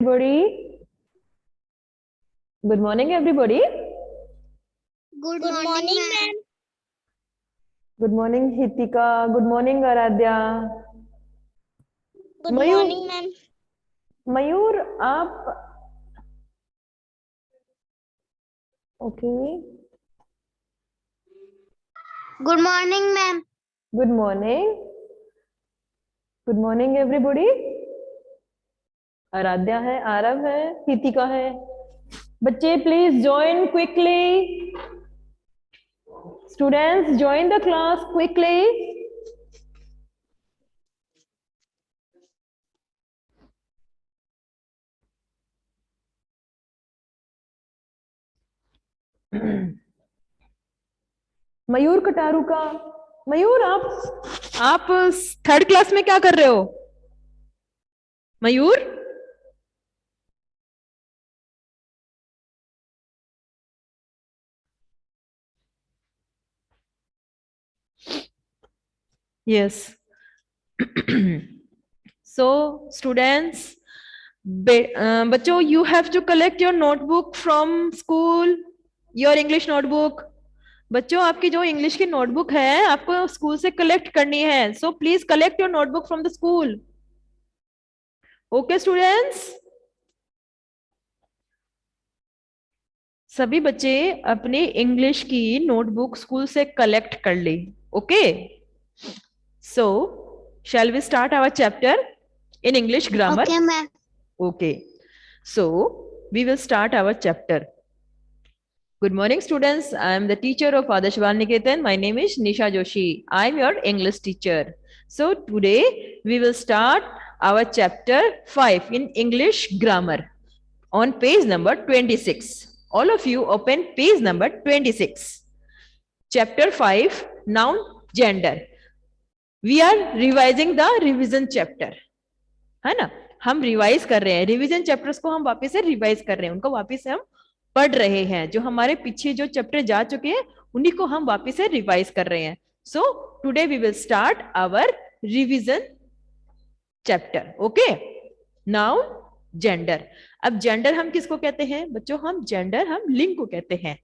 everybody. Good morning, everybody. Good morning, ma'am. Good morning, Hitika. Good morning, Aradhya. Good मयूर morning, ma'am. Mayur आप okay Good morning, ma'am. Good morning everybody. Aaradhya है, आरव है, हितिका है. बच्चे please join quickly. Students join the class quickly. Mayur Kataru का. मयूर आप third class में क्या कर रहे हो? मयूर यस. सो स्टूडेंट्स, बच्चों you have to collect your notebook from school. Your English notebook. बच्चों आपकी जो इंग्लिश की नोटबुक है आपको स्कूल से कलेक्ट करनी है. So please collect your notebook from the school. Okay students, सभी बच्चे अपनी इंग्लिश की नोटबुक स्कूल से कलेक्ट कर ले. Okay, so shall we start our chapter in English grammar? Okay, ma'am. Okay, so we will start our chapter. Good morning, students. I am the teacher of Adarsh Niketan. My name is Nisha Joshi. I am your English teacher. So today we will start our chapter 5 in English grammar on page number 26. All of you open page number 26. Chapter 5, noun gender. We are revising the revision chapter. है ना, हम revise कर रहे हैं. Revision chapters को हम वापस से रिवाइज कर रहे हैं, उनको वापस से हम पढ़ रहे हैं. जो हमारे पीछे जो चैप्टर जा चुके हैं उन्हीं को हम वापस से रिवाइज कर रहे हैं. So today we will start our revision chapter. Okay, noun gender. अब जेंडर हम किसको कहते हैं बच्चों? हम जेंडर हम लिंग को कहते हैं.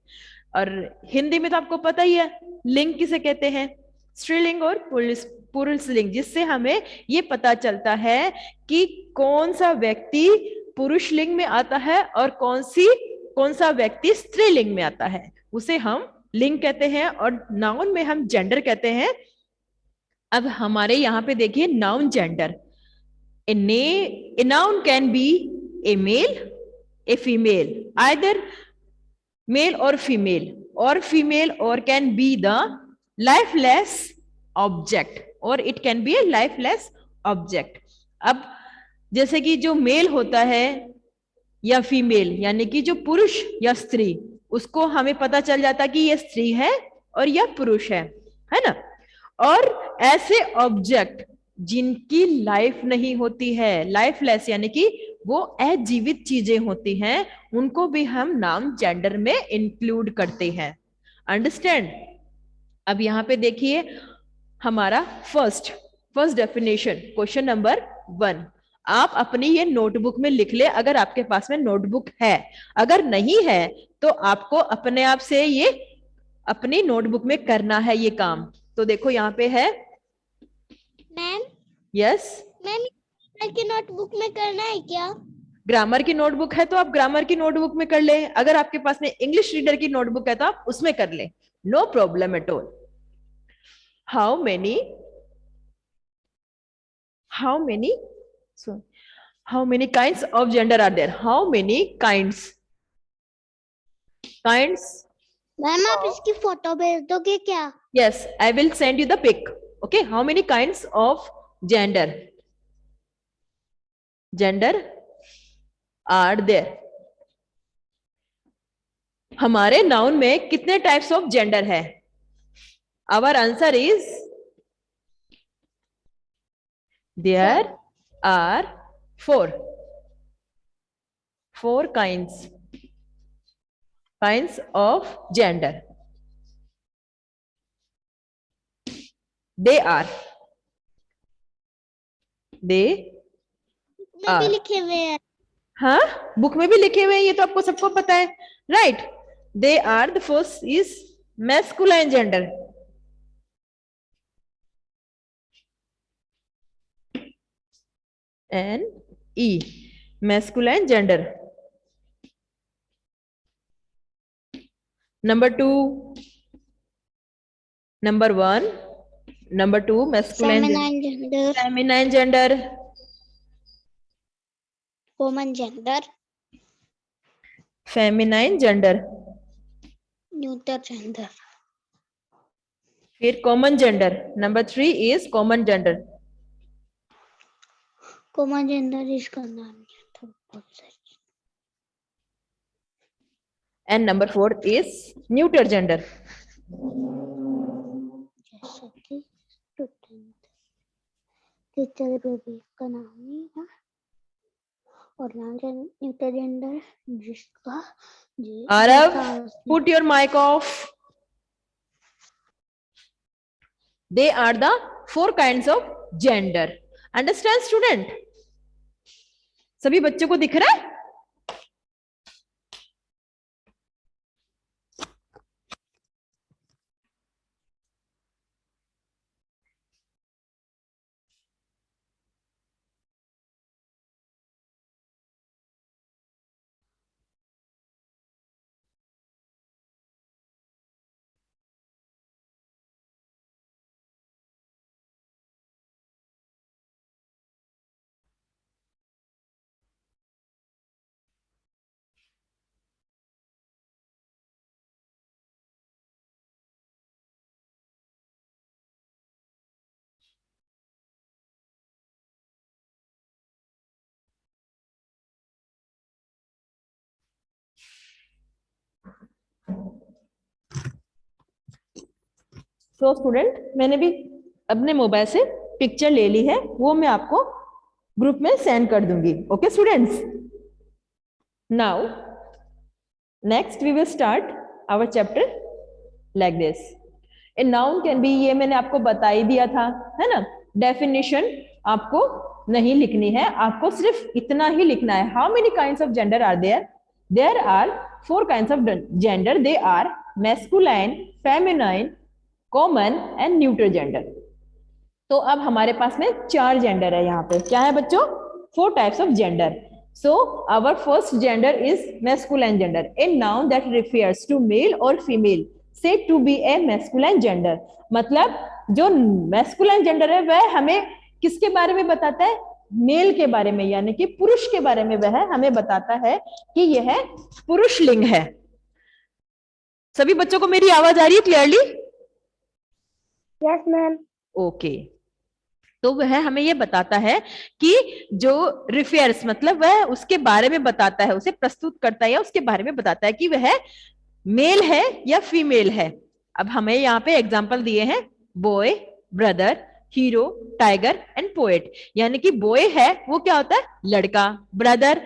और हिंदी में तो आपको पता ही है लिंग किसे कहते हैं, स्त्रीलिंग और पुरुषलिंग, जिससे हमें ये पता चलता है कि कौन सा व्यक्ति पुरुष लिंग में आता है और कौन सा व्यक्ति स्त्रीलिंग में आता है, उसे हम लिंग कहते हैं. और नाउन में हम जेंडर कहते हैं. अब हमारे यहाँ पे देखिए noun gender. A noun can be a male, a female, either male or female, or can be the lifeless object, or it can be a lifeless object. अब जैसे कि जो मेल होता है या फीमेल, यानी कि जो पुरुष या स्त्री, उसको हमें पता चल जाता कि ये स्त्री है और यह पुरुष है ना. और ऐसे ऑब्जेक्ट जिनकी लाइफ नहीं होती है, लाइफलेस यानी कि वो अजीवित चीजें होती हैं, उनको भी हम नाउन जेंडर में इंक्लूड करते हैं. अंडरस्टैंड? अब यहां पे देखिए हमारा फर्स्ट डेफिनेशन, क्वेश्चन नंबर 1. आप अपनी ये नोटबुक में लिख ले अगर आपके पास में नोटबुक है. अगर नहीं है तो आपको अपने आप से ये अपनी नोटबुक में करना है ये काम. तो देखो यहाँ पे है. मैम, यस, मैम की नोटबुक में करना है क्या? ग्रामर की नोटबुक है तो आप ग्रामर की नोटबुक में कर ले. अगर आपके पास में इंग्लिश रीडर की नोटबुक है तो आप उसमें कर ले. No problem at all. How many kinds of gender are there? How many kinds? Ma'am आप इसकी फोटो भेज दोगे क्या? Yes, I will send you the pic. Okay, how many kinds of gender are there? हमारे noun में कितने types of gender है? Our answer is there are 4 kinds of gender. They are भी लिखे हुए हैं. हाँ, बुक में भी लिखे हुए हैं, ये तो आपको सबको पता है, right. They are the first is masculine gender, N E, masculine gender. Number two, number one, number two masculine feminine gender, feminine gender, woman gender, feminine gender, neuter gender, फिर common gender. Number three is common gender, common gender इसका नाम नहीं आता बहुत सारी, and number four is neuter gender. जैसे कि student, teacher baby का नाम नहीं था, और न्यूटर जेंडर जिसका Aarav, put your mic off. They are the four kinds of gender. Understand student? सभी बच्चों को दिख रहा है? तो स्टूडेंट, मैंने भी अपने मोबाइल से पिक्चर ले ली है, वो मैं आपको ग्रुप में सेंड कर दूंगी। Okay students, now next we will start our chapter like this. A noun can be, ये मैंने आपको बता ही दिया था, है ना। डेफिनेशन आपको नहीं लिखनी है, आपको सिर्फ इतना ही लिखना है। How many kinds of gender are there? There are four kinds of gender. They are masculine, feminine, common and neutral gender. तो अब हमारे पास में चार जेंडर है यहाँ पे। क्या है बच्चों? Four types of gender. So our first gender is masculine gender, a noun that refers to male और female said to be a masculine gender। मतलब जो मैस्कुलाइन जेंडर है वह हमें किसके बारे में बताता है? मेल के बारे में, यानी कि पुरुष के बारे में वह हमें बताता है कि यह पुरुष लिंग है। सभी बच्चों को मेरी आवाज आ रही है क्लियरली? Yes ma'am. ओके, तो वह हमें यह बताता है कि जो रिफेयर्स, मतलब वह उसके बारे में बताता है, उसे प्रस्तुत करता है या उसके बारे में बताता है कि वह मेल है या फीमेल है। अब हमें यहाँ पे एग्जांपल दिए हैं, boy, brother, hero, tiger and poet. यानी कि बॉय है वो क्या होता है? लड़का, ब्रदर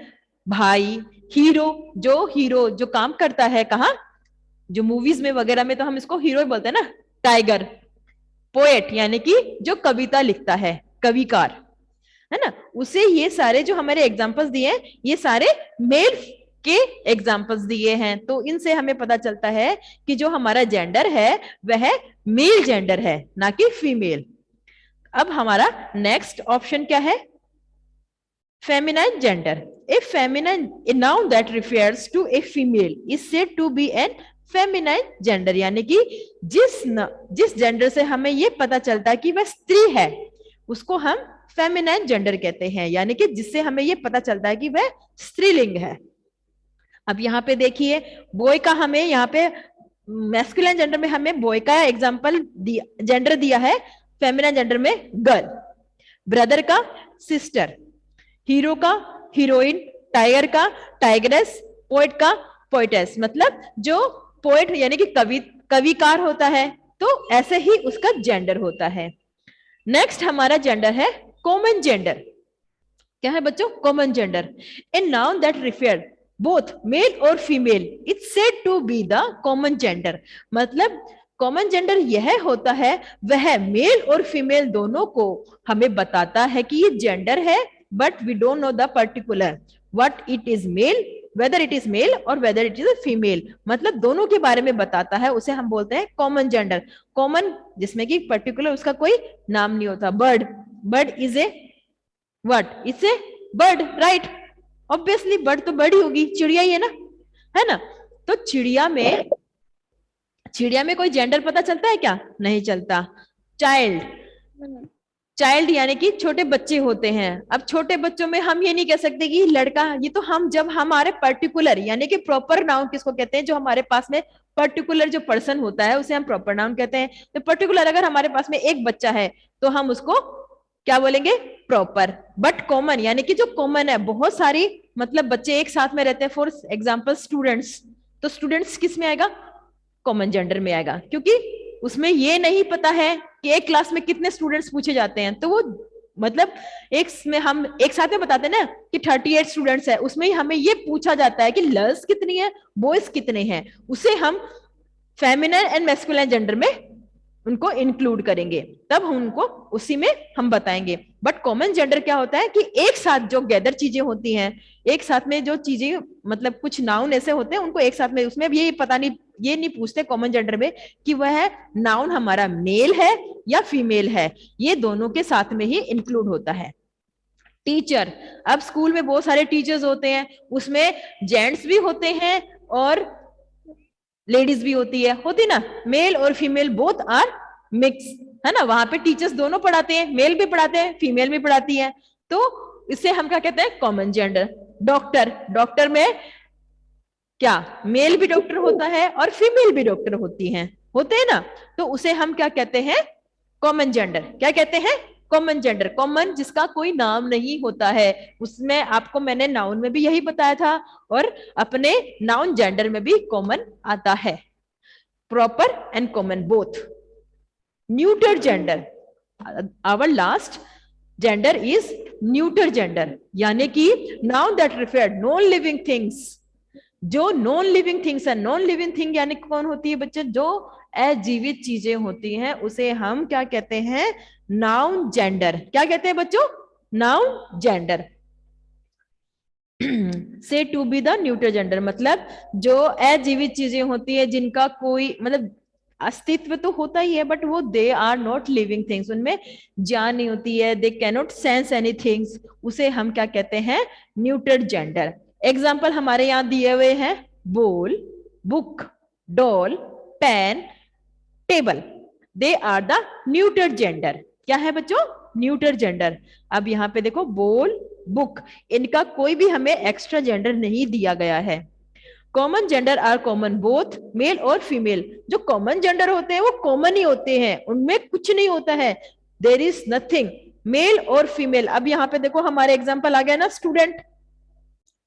भाई, हीरो जो काम करता है, कहाँ? जो मूवीज में वगैरह में तो हम इसको हीरो ही बोलते हैं ना, टाइगर। पोएट यानी कि जो कविता लिखता है, कविकार, है ना। उसे ये सारे जो हमारे एग्जांपल्स दिए हैं, ये सारे मेल के एग्जांपल्स दिए हैं। तो इनसे हमें पता चलता है कि जो हमारा जेंडर है वह मेल जेंडर है, ना कि फीमेल। अब हमारा नेक्स्ट ऑप्शन क्या है? Feminine gender. A noun that refers to a female is said to be an feminine gender. यानी कि जिस जेंडर से हमें यह पता चलता है कि वह स्त्री है, उसको हम फेमिनाइन जेंडर कहते हैं। यानी कि जिससे हमें यह पता चलता है कि वह स्त्रीलिंग है। अब यहाँ पे देखिए, बॉय का हमें यहाँ पे मैस्कुलिन जेंडर में हमें बॉय का एग्जांपल जेंडर दिया है, फेमिनाइन जेंडर में गर्ल, ब्रदर का सिस्टर, हीरो का हीरोइन, टाइगर का टाइगरेस, पोएट का पोएटेस। मतलब जो पोएट यानी कि कविकार होता है, तो ऐसे ही उसका जेंडर होता है। नेक्स्ट हमारा जेंडर है कॉमन जेंडर। क्या है बच्चों? Common gender, a noun that refer both male और female, it's said to be the common gender. मतलब कॉमन जेंडर यह होता है, वह मेल और फीमेल दोनों को हमें बताता है कि ये जेंडर है, but we don't know the particular. What it is male, whether it is male और whether it is a female, मतलब दोनों के बारे में बताता है, उसे हम बोलते हैं कॉमन जेंडर। कॉमन जिसमें कि पर्टिकुलर उसका कोई नाम नहीं होता। Bird, bird is a what, it's a bird, right. Obviously bird तो बर्ड ही होगी, चिड़िया ही है ना। तो चिड़िया में कोई जेंडर पता चलता है क्या? नहीं चलता। चाइल्ड, चाइल्ड यानी कि छोटे बच्चे होते हैं। अब छोटे बच्चों में हम ये नहीं कह सकते कि लड़का, ये तो हम जब हमारे पर्टिकुलर यानी कि प्रॉपर नाउन किसको कहते हैं, जो हमारे पास में पर्टिकुलर जो पर्सन होता है उसे हम प्रॉपर नाउन कहते हैं। तो पर्टिकुलर अगर हमारे पास में एक बच्चा है तो हम उसको क्या बोलेंगे? प्रॉपर। बट कॉमन यानी कि जो कॉमन है, बहुत सारी मतलब बच्चे एक साथ में रहते हैं, फॉर एग्जाम्पल स्टूडेंट्स, तो स्टूडेंट्स किस में आएगा? कॉमन जेंडर में आएगा, क्योंकि उसमें ये नहीं पता है कि एक क्लास में कितने स्टूडेंट्स पूछे जाते हैं, तो वो मतलब एक में हम एक साथ में बताते हैं ना कि 38 स्टूडेंट्स है, उसमें ही हमें ये पूछा जाता है कि गर्ल्स कितनी है, बॉयज कितने हैं, उसे हम फेमिनिन एंड मैस्कुलिन जेंडर में उनको इंक्लूड करेंगे, तब उनको उसी में हम बताएंगे। बट कॉमन जेंडर क्या होता है कि एक साथ जो गैदर चीजें होती हैं, एक साथ में जो चीजें मतलब कुछ नाउन ऐसे होते हैं उनको एक साथ में, उसमें भी ये पता नहीं, ये नहीं पूछते कॉमन जेंडर में कि वह नाउन हमारा मेल है या फीमेल है, ये दोनों के साथ में ही इंक्लूड होता है। टीचर, अब स्कूल में बहुत सारे टीचर्स होते हैं, उसमें जेंट्स भी होते हैं और लेडीज भी होती ना, मेल और फीमेल बोथ आर मिक्स, है ना। वहां पे टीचर्स दोनों पढ़ाते हैं, मेल भी पढ़ाते हैं, फीमेल भी पढ़ाती है, तो इसे हम क्या कहते हैं? Common gender. डॉक्टर, डॉक्टर में क्या मेल भी डॉक्टर होता है और फीमेल भी डॉक्टर होते हैं ना, तो उसे हम क्या कहते हैं? Common gender. क्या कहते हैं? Common gender. कॉमन जिसका कोई नाम नहीं होता है, उसमें आपको मैंने नाउन में भी यही बताया था और अपने नाउन जेंडर में भी कॉमन आता है, proper and common both. Neuter gender, our last gender is neuter gender, यानी कि noun that refer non living things, जो नॉन लिविंग थिंग्स है। नॉन लिविंग थिंग यानी कौन होती है बच्चे? जो अजीवित चीजें होती हैं, उसे हम क्या कहते हैं? Noun gender. क्या कहते हैं बच्चों? Noun gender. Say to be the neuter gender, मतलब जो अजीवित चीजें होती है, जिनका कोई मतलब अस्तित्व तो होता ही है, बट वो they are not living things, उनमें जान नहीं होती है, they can not sense any things, उसे हम क्या कहते हैं? Neuter gender. एग्जाम्पल हमारे यहाँ दिए हुए हैं, ball, book, doll, pen, table, they are the neuter gender. क्या है बच्चों? Neuter gender. अब यहाँ पे देखो, बॉल, बुक, इनका कोई भी हमें एक्स्ट्रा जेंडर नहीं दिया गया है। Common gender are common both male और फीमेल। जो कॉमन जेंडर होते हैं वो कॉमन ही होते हैं, उनमें कुछ नहीं होता है, देर इज नथिंग मेल और फीमेल। अब यहाँ पे देखो हमारे एग्जाम्पल आ गया ना, स्टूडेंट,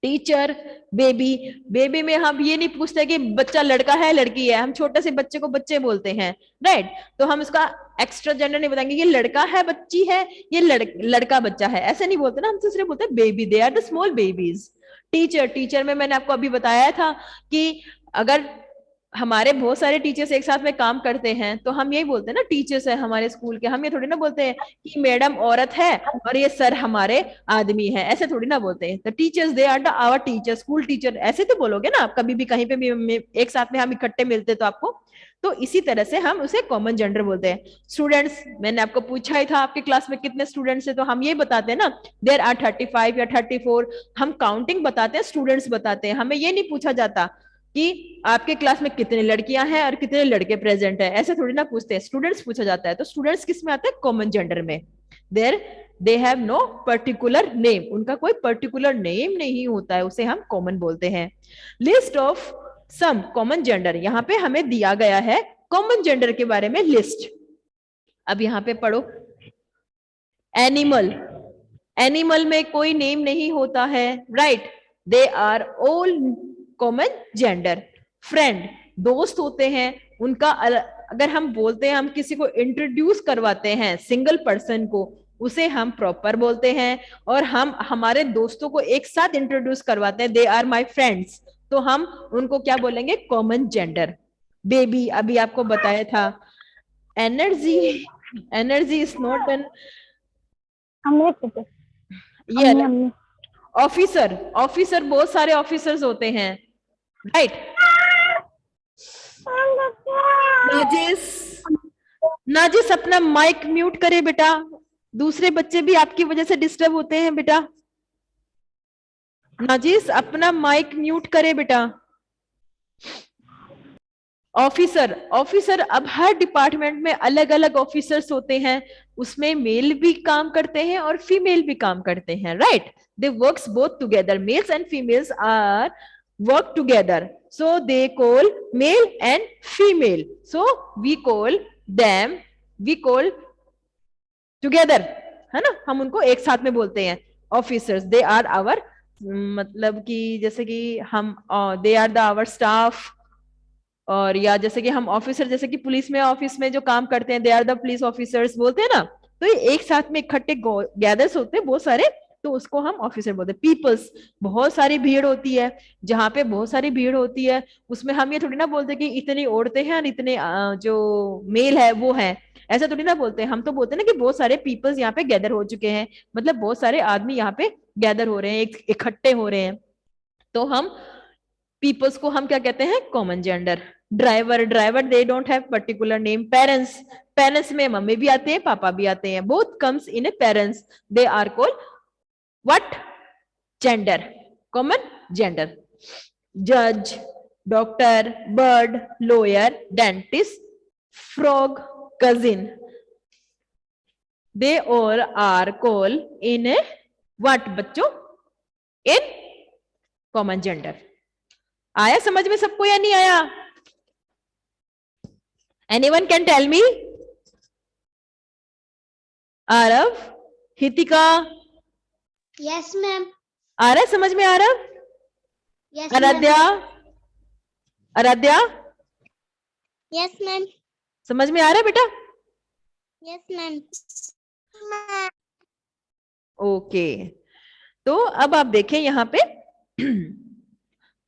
टीचर, बेबी। बेबी में हम ये नहीं पूछते कि बच्चा लड़का है लड़की है, हम छोटे से बच्चे को बच्चे बोलते हैं, राइट। तो हम इसका एक्स्ट्रा जेंडर नहीं बताएंगे, ये लड़का है, बच्ची है, ये लड़का बच्चा है, ऐसे नहीं बोलते ना, हम तो सिर्फ बोलते हैं baby, they are the small babies. Teacher, teacher में मैंने आपको अभी बताया था कि अगर हमारे बहुत सारे टीचर्स एक साथ में काम करते हैं तो हम यही बोलते हैं ना, टीचर्स है हमारे स्कूल के, हम ये थोड़ी ना बोलते हैं कि मैडम औरत है और ये सर हमारे आदमी है, ऐसे थोड़ी ना बोलते हैं। तो teachers, they are the our teacher, school teacher, ऐसे तो बोलोगे ना आप कभी भी कहीं पे भी एक साथ में हम इकट्ठे मिलते तो आपको, तो इसी तरह से हम उसे कॉमन जेंडर बोलते हैं। स्टूडेंट्स, मैंने आपको पूछा ही था आपके क्लास में कितने स्टूडेंट्स है, तो हम ये बताते हैं ना, देयर आर 35 या 34, हम काउंटिंग बताते हैं, स्टूडेंट्स बताते हैं, हमें ये नहीं पूछा जाता कि आपके क्लास में कितने लड़कियां हैं और कितने लड़के प्रेजेंट है, ऐसे थोड़ी ना पूछते हैं, स्टूडेंट्स पूछा जाता है। तो स्टूडेंट्स किस में आते हैं? कॉमन जेंडर में। There they have no particular name, उनका कोई पर्टिकुलर नेम नहीं होता है, उसे हम कॉमन बोलते हैं। List of some common gender, यहाँ पे हमें दिया गया है कॉमन जेंडर के बारे में लिस्ट। अब यहाँ पे पढ़ो, एनिमल, एनिमल में कोई नेम नहीं होता है, right, they are all common gender. Friend, दोस्त होते हैं, उनका अगर हम बोलते हैं, हम किसी को इंट्रोड्यूस करवाते हैं सिंगल पर्सन को, उसे हम प्रॉपर बोलते हैं, और हम हमारे दोस्तों को एक साथ इंट्रोड्यूस करवाते हैं, दे आर माय फ्रेंड्स, तो हम उनको क्या बोलेंगे? Common gender. बेबी, अभी आपको बताया था। Energy, energy is not an, हमने ये अलग, ऑफिसर, ऑफिसर बहुत सारे ऑफिसर्स होते हैं, राइट। नाजिस, नाजिस अपना माइक म्यूट करे बेटा, दूसरे बच्चे भी आपकी वजह से डिस्टर्ब होते हैं बेटा। नाजिस अपना माइक म्यूट करे बेटा। ऑफिसर, ऑफिसर अब हर डिपार्टमेंट में अलग अलग ऑफिसर्स होते हैं, उसमें मेल भी काम करते हैं और फीमेल भी काम करते हैं, right. They works both together, males and females are work together, so they call male and female, so we call them, we call together, है ना, हम उनको एक साथ में बोलते हैं ऑफिसर्स। दे आर आवर, मतलब कि जैसे कि हम, they are the our staff, और या जैसे कि हम ऑफिसर, जैसे कि पुलिस में, ऑफिस में जो काम करते हैं, they are the police officers बोलते हैं ना। तो ये एक साथ में इकट्ठे गैदर्स होते हैं बहुत सारे, तो उसको हम ऑफिसर बोलते हैं। पीपल्स, बहुत सारी भीड़ होती है, जहां पे बहुत सारी भीड़ होती है उसमें हम ये थोड़ी ना बोलते कि इतनी औरतें हैं और इतने जो मेल है वो है, ऐसा थोड़ी ना बोलते हैं। हम तो बोलते हैं ना कि बहुत सारे पीपल्स यहाँ पे गैदर हो चुके हैं, मतलब बहुत सारे आदमी यहाँ पे गैदर हो रहे हैं, इकट्ठे हो रहे हैं, तो हम पीपल्स को हम क्या कहते हैं, common gender. Driver, driver they don't have particular name. Parents, parents में मम्मी भी आते हैं पापा भी आते हैं, both comes in a parents, they are called what, gender, common gender. जज, doctor, bird, lawyer, dentist, frog, cousin, they all are call in a what बच्चों, in common gender. आया समझ में सबको या नहीं आया? Anyone can tell me? Aarav, Hitika, yes ma'am. आ रहा है समझ में Aarav? Yes Aaradhya, Aaradhya yes ma'am. समझ में आ रहा है बेटा? Yes ma'am. ओके, तो अब आप देखें यहाँ पे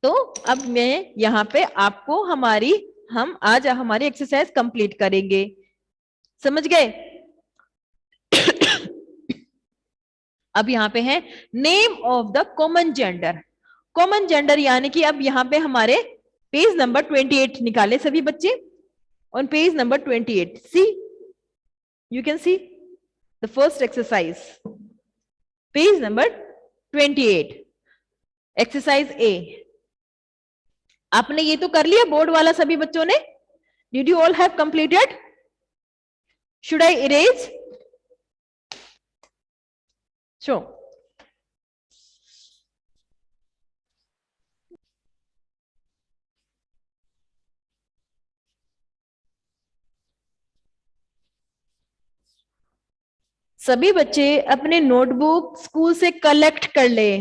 तो अब मैं यहाँ पे आपको हमारी, हम आज हमारी एक्सरसाइज कंप्लीट करेंगे, समझ गए? अब यहाँ पे है name of the common gender. Common gender यानी कि अब यहाँ पे हमारे पेज नंबर 28 निकाले सभी बच्चे, on page number 28 see, you can see the first exercise, page number 28, exercise A। आपने ये तो कर लिया बोर्ड वाला सभी बच्चों ने? Did you all have completed? Should I erase? Show. सभी बच्चे अपने नोटबुक स्कूल से कलेक्ट कर ले।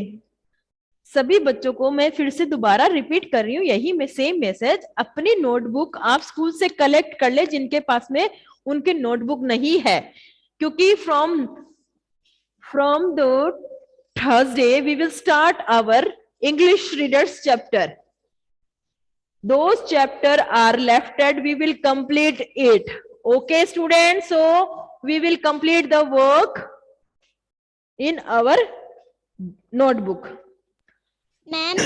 सभी बच्चों को मैं फिर से दोबारा रिपीट कर रही हूँ, यही मैं सेम मैसेज, अपनी नोटबुक आप स्कूल से कलेक्ट कर ले जिनके पास में उनके नोटबुक नहीं है, क्योंकि from the Thursday we will start our English readers chapter. Those chapter are lefted, we will complete it. Okay students, so we will complete the work in our notebook. Ma'am,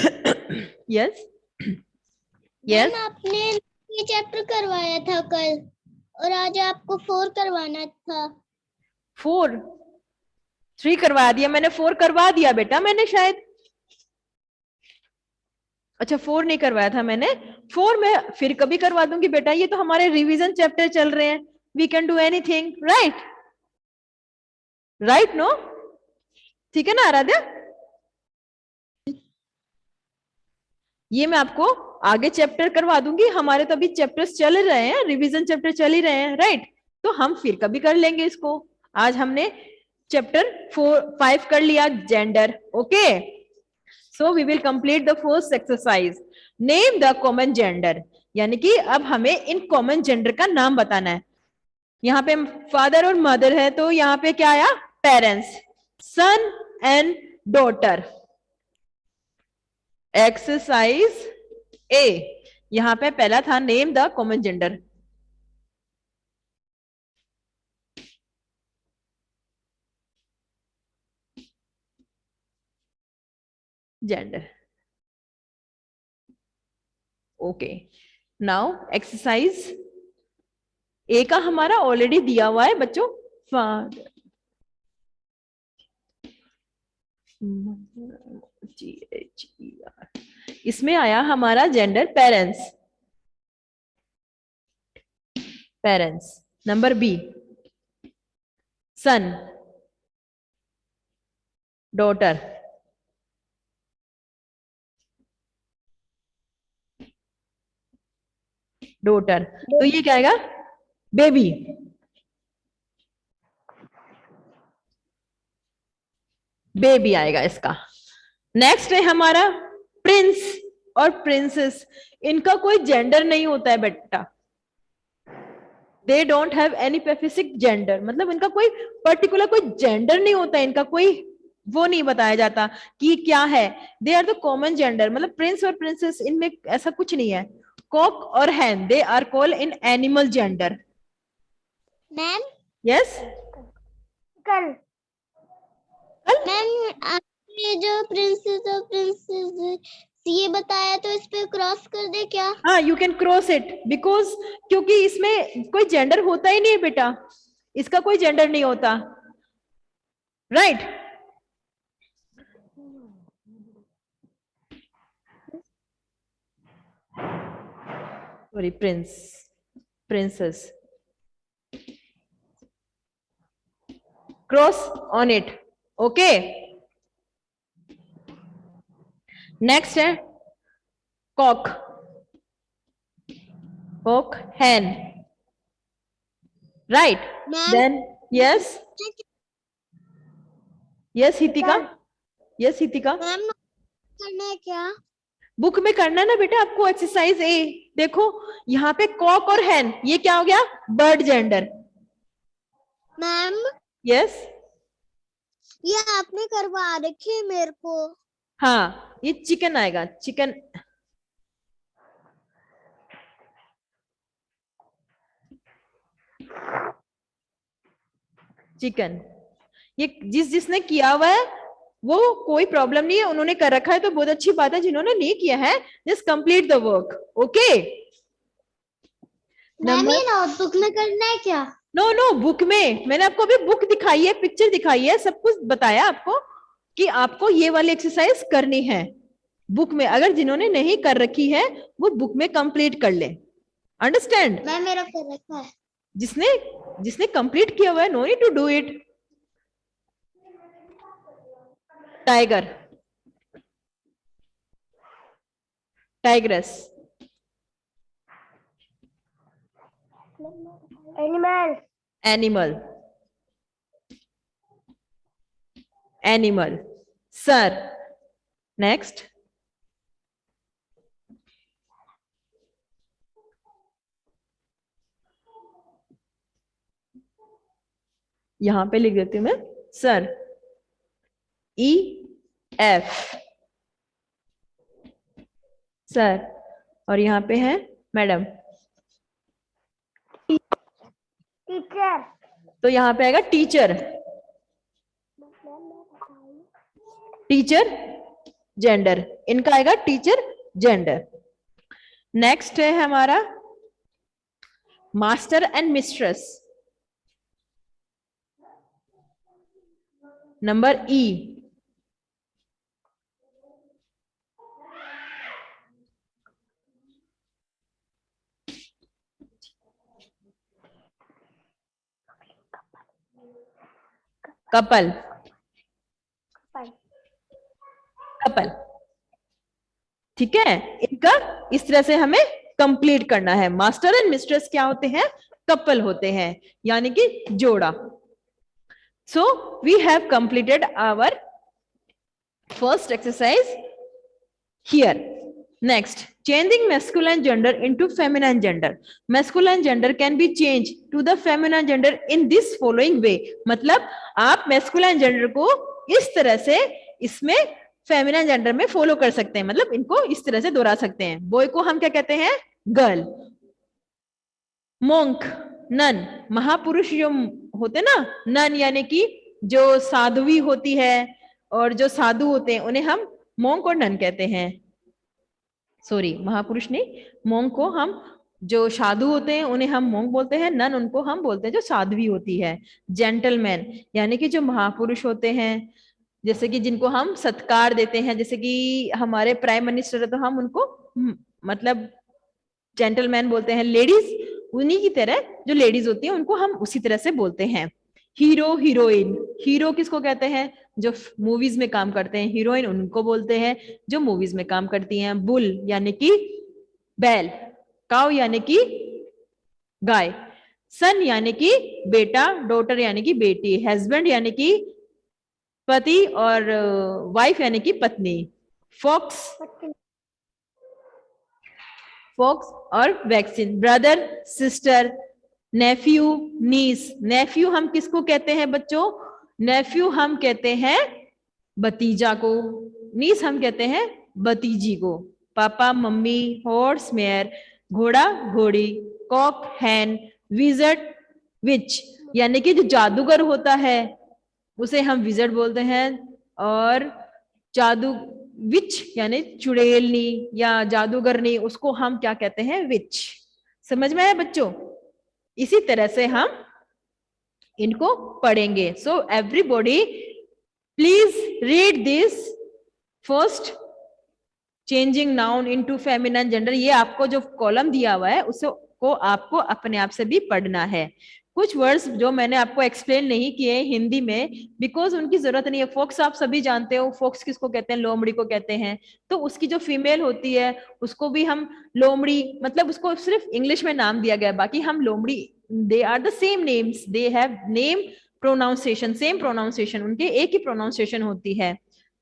Yes, yes. Ma'am आपने ये chapter करवाया था कल और आज आपको 4 करवाना था। 4, 3 करवा दिया मैंने, 4 करवा दिया बेटा मैंने शायद। अच्छा 4 नहीं करवाया था मैंने, 4 मैं फिर कभी करवा दूंगी बेटा, ये तो हमारे रिवीजन चैप्टर चल रहे हैं, we can do anything, right? Right no? ठीक है ना आराध्या? ये मैं आपको आगे चैप्टर करवा दूंगी, हमारे तो अभी चैप्टर्स चल रहे हैं, रिवीजन चैप्टर चल ही रहे हैं, राइट? तो हम फिर कभी कर लेंगे इसको। आज हमने चैप्टर 5 कर लिया, gender. Okay, so we will complete the first exercise, name the common gender, यानी कि अब हमें इन कॉमन जेंडर का नाम बताना है। यहाँ पे फादर और मदर है, तो यहाँ पे क्या आया, parents, son and daughter. Exercise A, यहाँ पे पहला था name the common gender. Gender. Okay, now exercise A का हमारा ऑलरेडी दिया हुआ है बच्चों, फादर, इसमें आया हमारा gender parents, parents. Number B son, daughter, daughter, तो ये क्या आएगा, बेबी, बेबी आएगा इसका। नेक्स्ट है हमारा प्रिंस और प्रिंसेस, इनका कोई जेंडर नहीं होता है बेटा, दे don't have any specific gender, मतलब इनका कोई पर्टिकुलर कोई जेंडर नहीं होता है, इनका कोई वो नहीं बताया जाता कि क्या है, they are the common gender, मतलब प्रिंस और प्रिंसेस इनमें ऐसा कुछ नहीं है। कॉक और hen, they are called in animal gender. Ma'am, yes, कल मैम आपने जो प्रिंसेस और प्रिंसेस ये बताया, तो इस पे क्रॉस कर दे क्या? हाँ, you can cross it, because क्योंकि इसमें कोई जेंडर होता ही नहीं है बेटा, इसका कोई जेंडर नहीं होता, right right? Sorry, prince, princess, cross on it, okay. Next है cock, cock hen, right, then yes, yes Hitika, yes Hitika, ma'am करना है क्या? बुक में करना है ना बेटा आपको, एक्सरसाइज ए देखो, यहाँ पे कॉक और हैन, ये क्या हो गया, बर्ड जेंडर। मैम यस, ये आपने करवा रखी है मेरे को। हाँ, ये चिकन आएगा, चिकन, चिकन, ये जिसने किया हुआ है वो कोई प्रॉब्लम नहीं है, उन्होंने कर रखा है तो बहुत अच्छी बात है, जिन्होंने नहीं किया है just complete the work, okay. Ma'am ये नोटबुक में करना है क्या? नो नो, बुक में, मैंने आपको अभी बुक दिखाई है, पिक्चर दिखाई है, सब कुछ बताया आपको कि आपको ये वाली एक्सरसाइज करनी है बुक में, अगर जिन्होंने नहीं कर रखी है वो बुक में कंप्लीट कर ले, अंडरस्टैंड? मैम मेरा कर रखा है। जिसने जिसने कंप्लीट किया हुआ है, no need to do it. Tiger, tigress, animal, animal, animal, sir. Next, यहां पे लिख देती हूं मैं, सर, ई एफ, सर, और यहां पे है मैडम, टीचर, तो यहां पे आएगा टीचर, टीचर जेंडर, इनका आएगा टीचर जेंडर। नेक्स्ट है हमारा master and mistress, number E, couple, couple, ठीक है, इनका इस तरह से हमें कंप्लीट करना है। मास्टर एंड मिस्ट्रेस क्या होते हैं, कपल होते हैं, यानी कि जोड़ा। So we have completed our first exercise here. Next, changing masculine gender into feminine gender. Masculine gender can be changed to the feminine gender in this following way. मतलब आप masculine gender को इस तरह से इसमें feminine gender में follow कर सकते हैं, मतलब इनको इस तरह से दोहरा सकते हैं। Boy को हम क्या कहते हैं, गर्ल, monk, नन, महापुरुष जो होते ना, नन यानी कि जो साधुवी होती है और जो साधु होते हैं उन्हें हम मोंक को नन कहते हैं, सॉरी महापुरुष नहीं, मोंक को हम, जो साधु होते हैं उन्हें हम मोंक बोलते हैं, नन उनको हम बोलते हैं जो साध्वी होती है। जेंटलमैन यानी कि जो महापुरुष होते हैं, जैसे कि जिनको हम सत्कार देते हैं, जैसे कि हमारे प्राइम मिनिस्टर है तो हम उनको मतलब जेंटलमैन बोलते हैं। लेडीज उन्हीं की तरह जो लेडीज होती हैं उनको हम उसी तरह से बोलते हैं। हीरो हीरोइन, हीरो किसको कहते हैं, जो मूवीज में काम करते हैं, हीरोइन उनको बोलते हैं जो मूवीज में काम करती हैं। बुल यानी कि बैल, काउ यानी कि गाय, सन यानी कि बेटा, डॉटर यानी कि बेटी, हस्बैंड यानी कि पति, और वाइफ यानी कि पत्नी। फॉक्स, फॉक्स और वैक्सीन, ब्रदर सिस्टर, नेफ्यू नीस। नेफ्यू हम किसको कहते हैं बच्चों, नेफ्यू हम कहते हैं भतीजा को, नीस हम कहते हैं भतीजी को। पापा मम्मी, हॉर्स मेयर घोड़ा घोड़ी, कॉक हैन, विजर्ड विच यानी कि जो जादूगर होता है उसे हम विजर्ड बोलते हैं, और जादू विच यानी चुड़ैलनी या जादूगरनी उसको हम क्या कहते हैं, विच। समझ में आया बच्चों? इसी तरह से हम इनको पढ़ेंगे। So everybody please read this first changing noun into feminine gender. ये आपको जो कॉलम दिया हुआ है उसको आपको अपने आप से भी पढ़ना है। कुछ वर्ड्स जो मैंने आपको एक्सप्लेन नहीं किए हिंदी में, बिकॉज उनकी जरूरत नहीं है। फोक्स आप सभी जानते हो, फोक्स किसको कहते हैं, लोमड़ी को कहते हैं। तो उसकी जो फीमेल होती है उसको भी हम लोमड़ी, मतलब उसको सिर्फ इंग्लिश में नाम दिया गया, बाकी हम लोमड़ी, they are the same names, they have name pronunciation, same pronunciation, उनके एक ही प्रोनाउंसिएशन होती है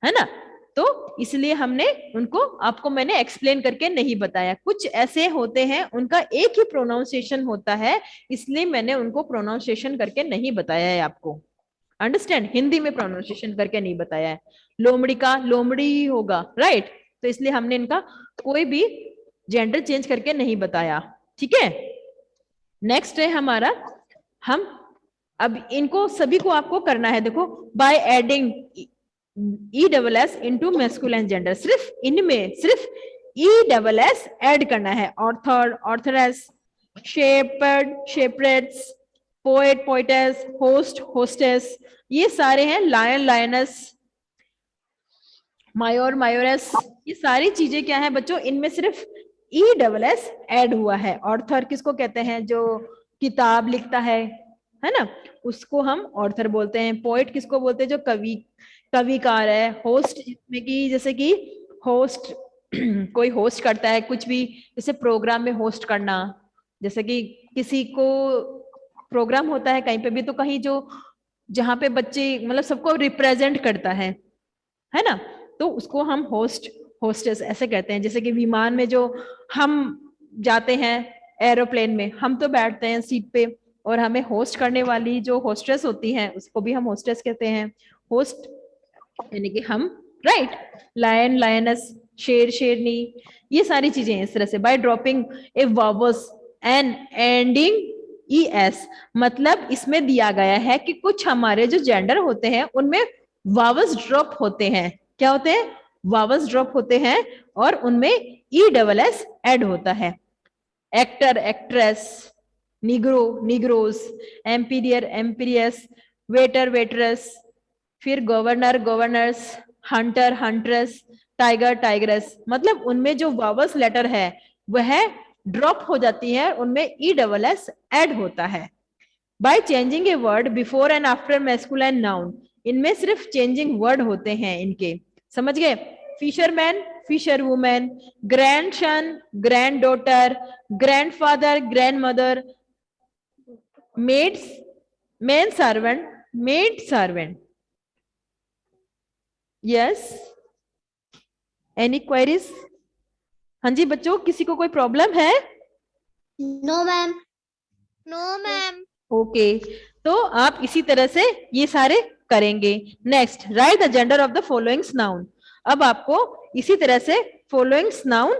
ना। तो इसलिए हमने उनको आपको मैंने एक्सप्लेन करके नहीं बताया। कुछ ऐसे होते हैं उनका एक ही प्रोनाउंसिएशन होता है, इसलिए मैंने उनको प्रोनाउंसिएशन करके नहीं बताया है आपको। अंडरस्टैंड? हिंदी में प्रोनाउंसिएशन करके नहीं बताया है। लोमड़ी का लोमड़ी ही होगा, राइट? तो इसलिए हमने इनका कोई भी जेंडर चेंज करके नहीं बताया। ठीक है, नेक्स्ट है हमारा, हम अब इनको सभी को आपको करना है। देखो, by adding ESS into masculine gender, सिर्फ इनमें सिर्फ ESS ऐड करना है। Author, authoress, shepherd, shepherdess, poet, poetess, host, hostess, ये सारे हैं। लायन, लायनस, मायोर, मायोरेस, ये सारी चीजें क्या है बच्चों, इनमें सिर्फ ESS ऐड हुआ है। ऑर्थर किसको कहते हैं, जो किताब लिखता है ना, उसको हम ऑर्थर बोलते हैं। पोएट किसको बोलते हैं, जो कवि, कविकार है। होस्ट में कि जैसे कि होस्ट कोई होस्ट करता है कुछ भी, जैसे प्रोग्राम में होस्ट करना, जैसे कि किसी को प्रोग्राम होता है कहीं पे भी, तो कहीं जो जहां पे बच्चे मतलब सबको रिप्रेजेंट करता है ना, तो उसको हम होस्ट, होस्टेस ऐसे कहते हैं। जैसे कि विमान में जो हम जाते हैं, एरोप्लेन में हम तो बैठते हैं सीट पे, और हमें होस्ट करने वाली जो होस्टेस होती है उसको भी हम होस्टेस कहते हैं। होस्ट यानी कि हम, राइट? लायन, लायनस, शेर, शेरनी, ये सारी चीजें इस तरह से। By dropping a vowels and ending ES, मतलब इसमें दिया गया है कि कुछ हमारे जो जेंडर होते हैं उनमें वावल्स ड्रॉप होते हैं। क्या होते हैं? वावल्स ड्रॉप होते हैं, और उनमें ESS ऐड होता है। Actor, actress, negro, negress, emperor, empress, waiter, waitress, फिर governor, governess, hunter, huntress, tiger, tigress, मतलब उनमें जो वावल्स लेटर है वह ड्रॉप हो जाती है, उनमें ESS ऐड होता है। By changing a word before and after masculine noun, इनमें सिर्फ चेंजिंग वर्ड होते हैं इनके, समझ गए? Fisherman, fisher women, grand son, grand daughter, grandfather, grand mother, maids, men servant, maid servant. Yes, any queries? हाँ जी बच्चों, किसी को कोई प्रॉब्लम है? No ma'am. No ma'am. Okay, तो आप इसी तरह से ये सारे करेंगे। Next, write the gender of the following noun. अब आपको इसी तरह से फॉलोइंग नाउन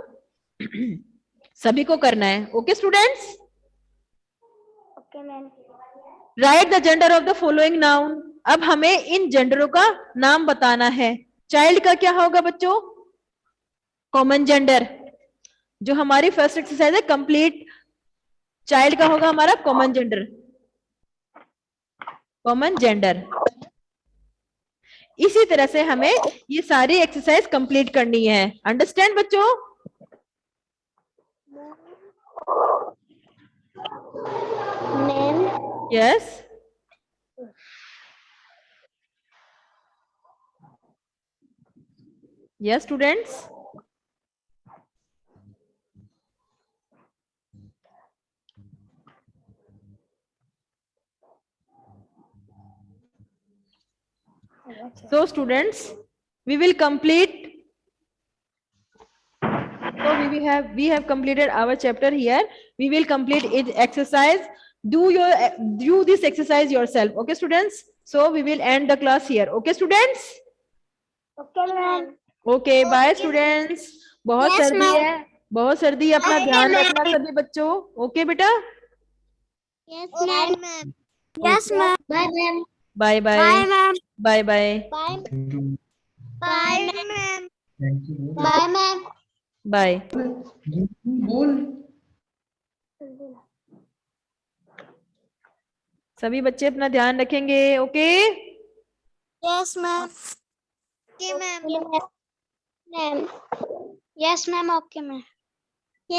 सभी को करना है। Okay students? Okay ma'am. Right the gender of the following noun. अब हमें इन जेंडरों का नाम बताना है। चाइल्ड का क्या होगा बच्चों? Common gender. जो हमारी फर्स्ट एक्सरसाइज है कंप्लीट, चाइल्ड का होगा हमारा कॉमन जेंडर, कॉमन जेंडर। इसी तरह से हमें ये सारी एक्सरसाइज कंप्लीट करनी है। अंडरस्टैंड बच्चों? Ma'am yes. Yes students. So students, we will complete. So we have completed our chapter here. We will complete it exercise. Do this exercise yourself. Okay students? So we will end the class here. Okay students? Okay ma'am Okay, bye students. बहुत Yes, सर्दी ma'am. है, बहुत सर्दी है, अपना Okay, ध्यान ma'am. रखना सभी बच्चों। ओके बेटा, yes ma'am yes ma'am bye ma'am bye bye, bye ma'am bye bye, bye bye ma'am bye ma'am bye. सभी बच्चे अपना ध्यान रखेंगे। Okay, yes ma'am okay ma'am ma'am yes ma'am okay ma'am